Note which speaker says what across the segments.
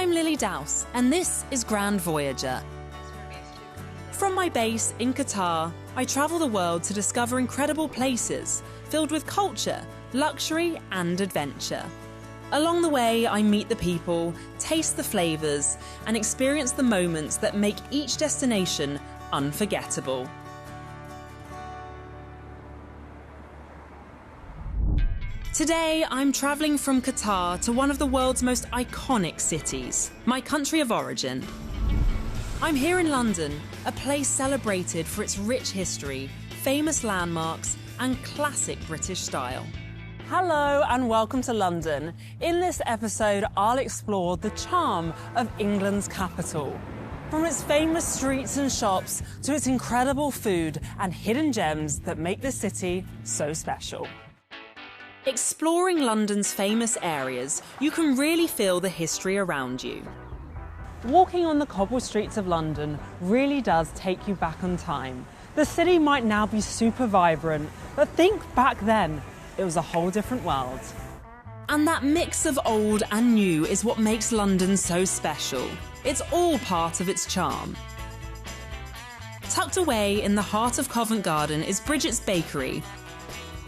Speaker 1: I'm Lilly Douse, and this is Grand Voyager. From my base in Qatar, I travel the world to discover incredible places filled with culture, luxury, and adventure. Along the way, I meet the people, taste the flavours, and experience the moments that make each destination unforgettable. Today, I'm travelling from Qatar to one of the world's most iconic cities, my country of origin. I'm here in London, a place celebrated for its rich history, famous landmarks, and classic British style. Hello and welcome to London. In this episode, I'll explore the charm of England's capital. From its famous streets and shops to its incredible food and hidden gems that make the city so special. Exploring London's famous areas, you can really feel the history around you. Walking on the cobbled streets of London really does take you back on time. The city might now be super vibrant, but think back then, it was a whole different world. And that mix of old and new is what makes London so special. It's all part of its charm. Tucked away in the heart of Covent Garden is Bridget's Bakery.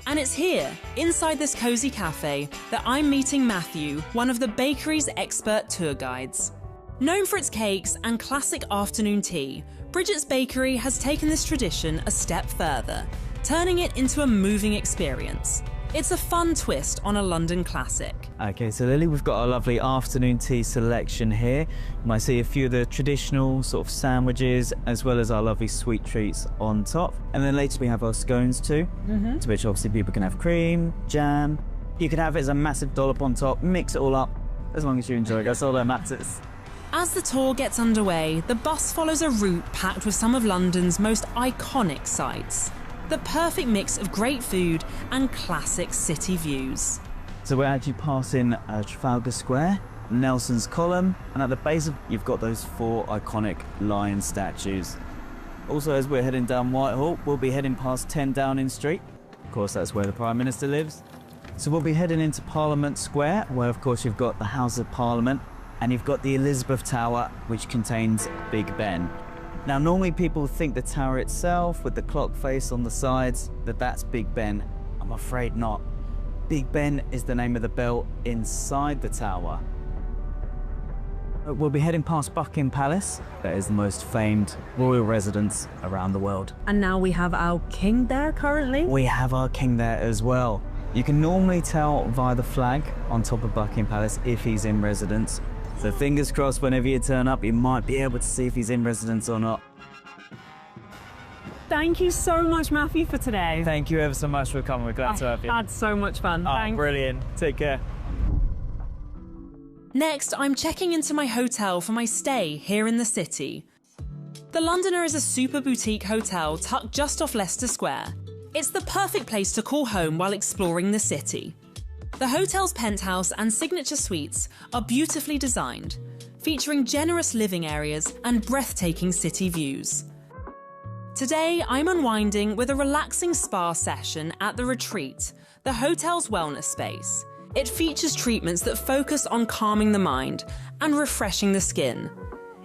Speaker 1: And it's here, inside this cosy cafe, that I'm meeting Matthew, one of the bakery's expert tour guides. Known for its cakes and classic afternoon tea, Bridget's Bakery has taken this tradition a step further, turning it into a moving experience. It's a fun twist on a London classic.
Speaker 2: Okay, so Lily, we've got our lovely afternoon tea selection here. You might see a few of the traditional sort of sandwiches, as well as our lovely sweet treats on top. And then later we have our scones too, to which obviously people can have cream, jam. You can have it as a massive dollop on top, mix it all up, as long as you enjoy it, that's all that matters.
Speaker 1: As the tour gets underway, the bus follows a route packed with some of London's most iconic sights. The perfect mix of great food and classic city views.
Speaker 2: So we're actually passing Trafalgar Square, Nelson's Column, and at the base of you've got those four iconic lion statues. Also, as we're heading down Whitehall, we'll be heading past 10 Downing Street. Of course, that's where the Prime Minister lives. So we'll be heading into Parliament Square, where of course you've got the House of Parliament, and you've got the Elizabeth Tower, which contains Big Ben. Now, normally people think the tower itself, with the clock face on the sides, that's Big Ben. I'm afraid not. Big Ben is the name of the bell inside the tower. We'll be heading past Buckingham Palace. That is the most famed royal residence around the world.
Speaker 1: And now we have our king there currently?
Speaker 2: We have our king there as well. You can normally tell via the flag on top of Buckingham Palace if he's in residence. So fingers crossed, whenever you turn up, you might be able to see if he's in residence or not.
Speaker 1: Thank you so much, Matthew, for today.
Speaker 2: Thank you ever so much for coming. We're glad to have you.
Speaker 1: Had so much fun. Thanks.
Speaker 2: Brilliant. Take care.
Speaker 1: Next, I'm checking into my hotel for my stay here in the city. The Londoner is a super boutique hotel tucked just off Leicester Square. It's the perfect place to call home while exploring the city. The hotel's penthouse and signature suites are beautifully designed, featuring generous living areas and breathtaking city views. Today, I'm unwinding with a relaxing spa session at The Retreat, the hotel's wellness space. It features treatments that focus on calming the mind and refreshing the skin.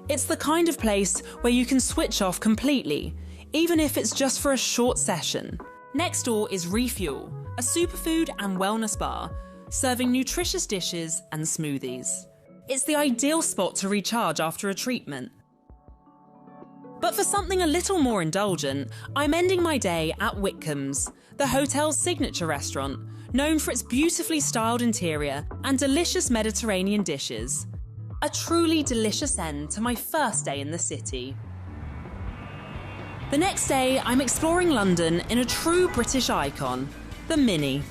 Speaker 1: It's the kind of place where you can switch off completely, even if it's just for a short session. Next door is Refuel, a superfood and wellness bar, serving nutritious dishes and smoothies. It's the ideal spot to recharge after a treatment. But for something a little more indulgent, I'm ending my day at Whitcomb's, the hotel's signature restaurant, known for its beautifully styled interior and delicious Mediterranean dishes. A truly delicious end to my first day in the city. The next day, I'm exploring London in a true British icon, the Mini.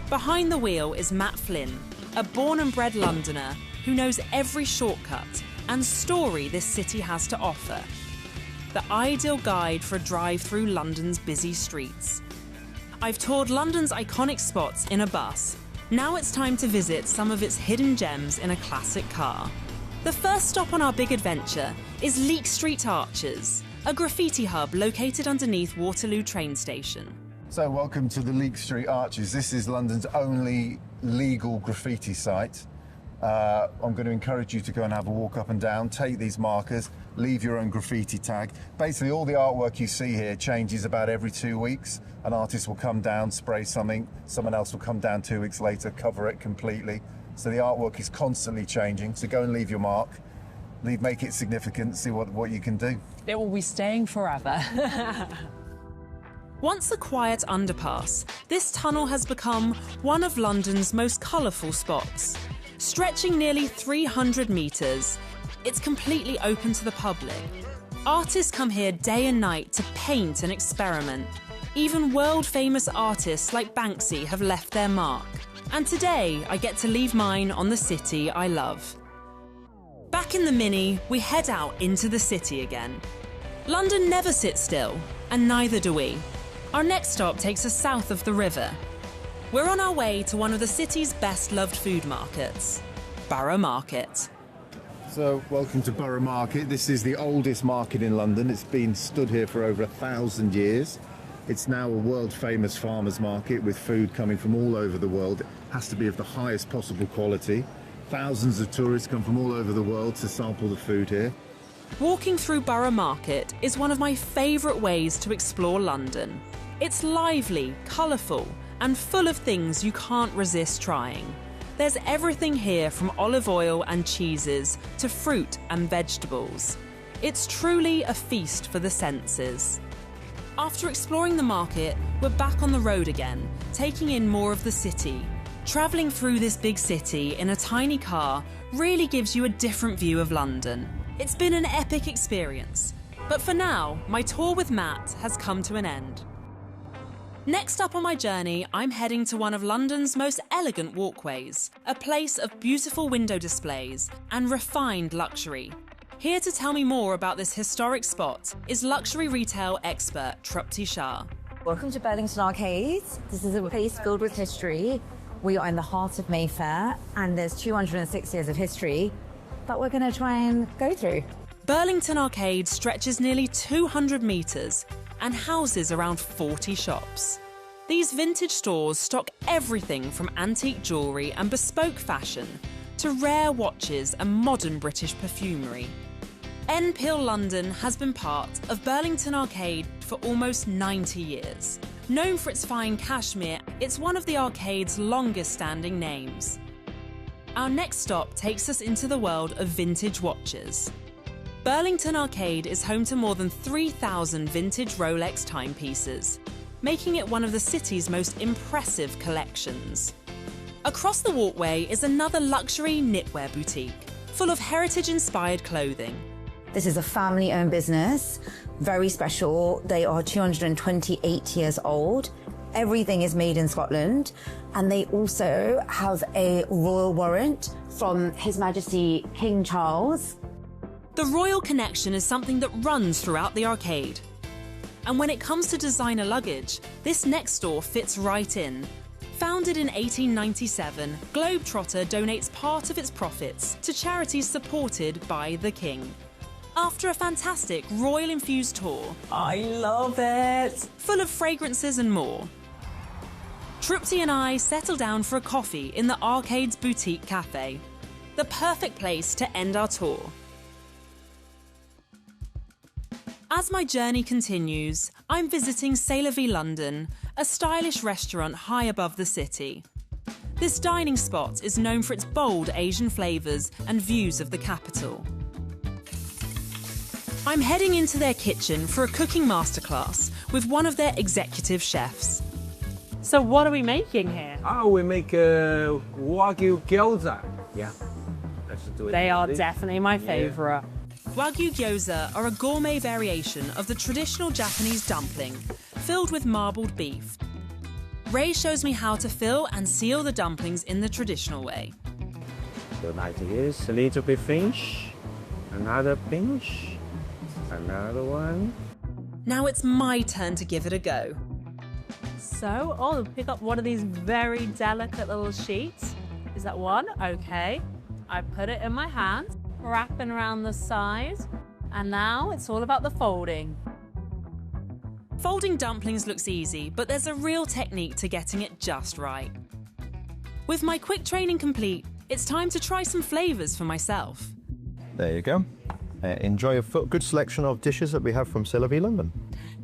Speaker 1: Behind the wheel is Matt Flynn, a born and bred Londoner who knows every shortcut and story this city has to offer. The ideal guide for a drive through London's busy streets. I've toured London's iconic spots in a bus. Now it's time to visit some of its hidden gems in a classic car. The first stop on our big adventure is Leek Street Arches, a graffiti hub located underneath Waterloo train station.
Speaker 3: So welcome to the Leek Street Arches. This is London's only legal graffiti site. I'm going to encourage you to go and have a walk up and down, take these markers, leave your own graffiti tag. Basically, all the artwork you see here changes about every 2 weeks. An artist will come down, spray something, someone else will come down 2 weeks later, cover it completely. So the artwork is constantly changing, so go and leave your mark. Make it significant, see what you can do.
Speaker 4: It will be staying forever.
Speaker 1: Once a quiet underpass, this tunnel has become one of London's most colourful spots. Stretching nearly 300 metres, it's completely open to the public. Artists come here day and night to paint and experiment. Even world-famous artists like Banksy have left their mark. And today, I get to leave mine on the city I love. Back in the Mini, we head out into the city again. London never sits still, and neither do we. Our next stop takes us south of the river. We're on our way to one of the city's best-loved food markets, Borough Market.
Speaker 3: So, welcome to Borough Market. This is the oldest market in London. It's been stood here for over 1,000 years. It's now a world-famous farmers market with food coming from all over the world. It has to be of the highest possible quality. Thousands of tourists come from all over the world to sample the food here.
Speaker 1: Walking through Borough Market is one of my favourite ways to explore London. It's lively, colourful, and full of things you can't resist trying. There's everything here from olive oil and cheeses to fruit and vegetables. It's truly a feast for the senses. After exploring the market, we're back on the road again, taking in more of the city. Travelling through this big city in a tiny car really gives you a different view of London. It's been an epic experience. But for now, my tour with Matt has come to an end. Next up on my journey, I'm heading to one of London's most elegant walkways, a place of beautiful window displays and refined luxury. Here to tell me more about this historic spot is luxury retail expert Trupti Shah.
Speaker 5: Welcome to Burlington Arcades. This is a place filled with history. We are in the heart of Mayfair, and there's 206 years of history that we're going to try and go through.
Speaker 1: Burlington Arcade stretches nearly 200 metres and houses around 40 shops. These vintage stores stock everything from antique jewellery and bespoke fashion to rare watches and modern British perfumery. Enfield London has been part of Burlington Arcade for almost 90 years. Known for its fine cashmere, it's one of the arcade's longest-standing names. Our next stop takes us into the world of vintage watches. Burlington Arcade is home to more than 3,000 vintage Rolex timepieces, making it one of the city's most impressive collections. Across the walkway is another luxury knitwear boutique, full of heritage-inspired clothing.
Speaker 5: This is a family-owned business, very special. They are 228 years old. Everything is made in Scotland, and they also have a royal warrant from His Majesty King Charles.
Speaker 1: The royal connection is something that runs throughout the arcade. And when it comes to designer luggage, this next store fits right in. Founded in 1897, Globetrotter donates part of its profits to charities supported by the King. After a fantastic royal-infused tour,
Speaker 4: I love it!
Speaker 1: full of fragrances and more, Trupti and I settle down for a coffee in the Arcade's boutique cafe, the perfect place to end our tour. As my journey continues, I'm visiting C'est La Vie London, a stylish restaurant high above the city. This dining spot is known for its bold Asian flavours and views of the capital. I'm heading into their kitchen for a cooking masterclass with one of their executive chefs.
Speaker 4: So what are we making here?
Speaker 6: We make Wagyu gyoza. Yeah, let's do it.
Speaker 4: They are definitely my favourite.
Speaker 1: Wagyu gyoza are a gourmet variation of the traditional Japanese dumpling, filled with marbled beef. Ray shows me how to fill and seal the dumplings in the traditional way.
Speaker 6: So like this, a little bit pinch, another pinch, another one.
Speaker 1: Now it's my turn to give it a go.
Speaker 4: So, pick up one of these very delicate little sheets. Is that one? Okay. I put it in my hand, wrapping around the side, and now it's all about the folding.
Speaker 1: Folding dumplings looks easy, but there's a real technique to getting it just right. With my quick training complete, it's time to try some flavours for myself.
Speaker 7: There you go. Enjoy a good selection of dishes that we have from C'est La Vie London.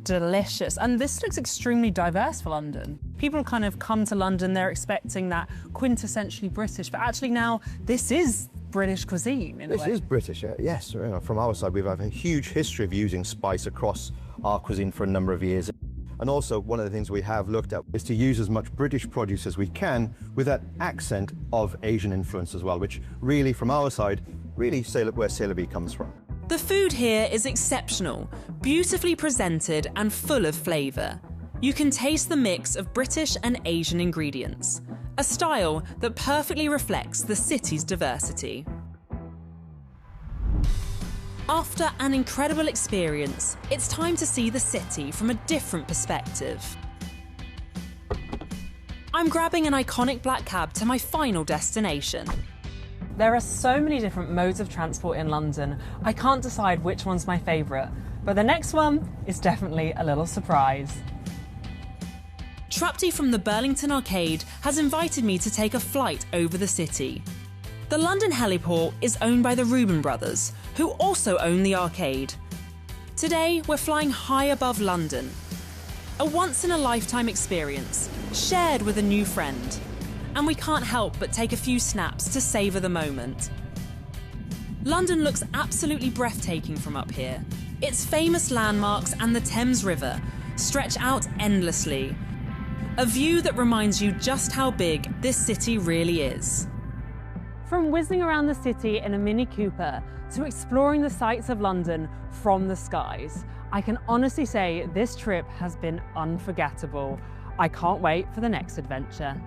Speaker 4: Delicious. And this looks extremely diverse for London. People kind of come to London, they're expecting that quintessentially British, but actually now this is British cuisine in a way.
Speaker 7: This is British, yes. From our side, we've had a huge history of using spice across our cuisine for a number of years. And also, one of the things we have looked at is to use as much British produce as we can with that accent of Asian influence as well, which really, from our side, really where C'est La Vie comes from.
Speaker 1: The food here is exceptional, beautifully presented and full of flavour. You can taste the mix of British and Asian ingredients, a style that perfectly reflects the city's diversity. After an incredible experience, it's time to see the city from a different perspective. I'm grabbing an iconic black cab to my final destination.
Speaker 4: There are so many different modes of transport in London, I can't decide which one's my favourite, but the next one is definitely a little surprise.
Speaker 1: Trupti from the Burlington Arcade has invited me to take a flight over the city. The London heliport is owned by the Reuben brothers, who also own the arcade. Today, we're flying high above London. A once-in-a-lifetime experience, shared with a new friend. And we can't help but take a few snaps to savour the moment. London looks absolutely breathtaking from up here. Its famous landmarks and the Thames River stretch out endlessly. A view that reminds you just how big this city really is.
Speaker 4: From whizzing around the city in a Mini Cooper to exploring the sights of London from the skies, I can honestly say this trip has been unforgettable. I can't wait for the next adventure.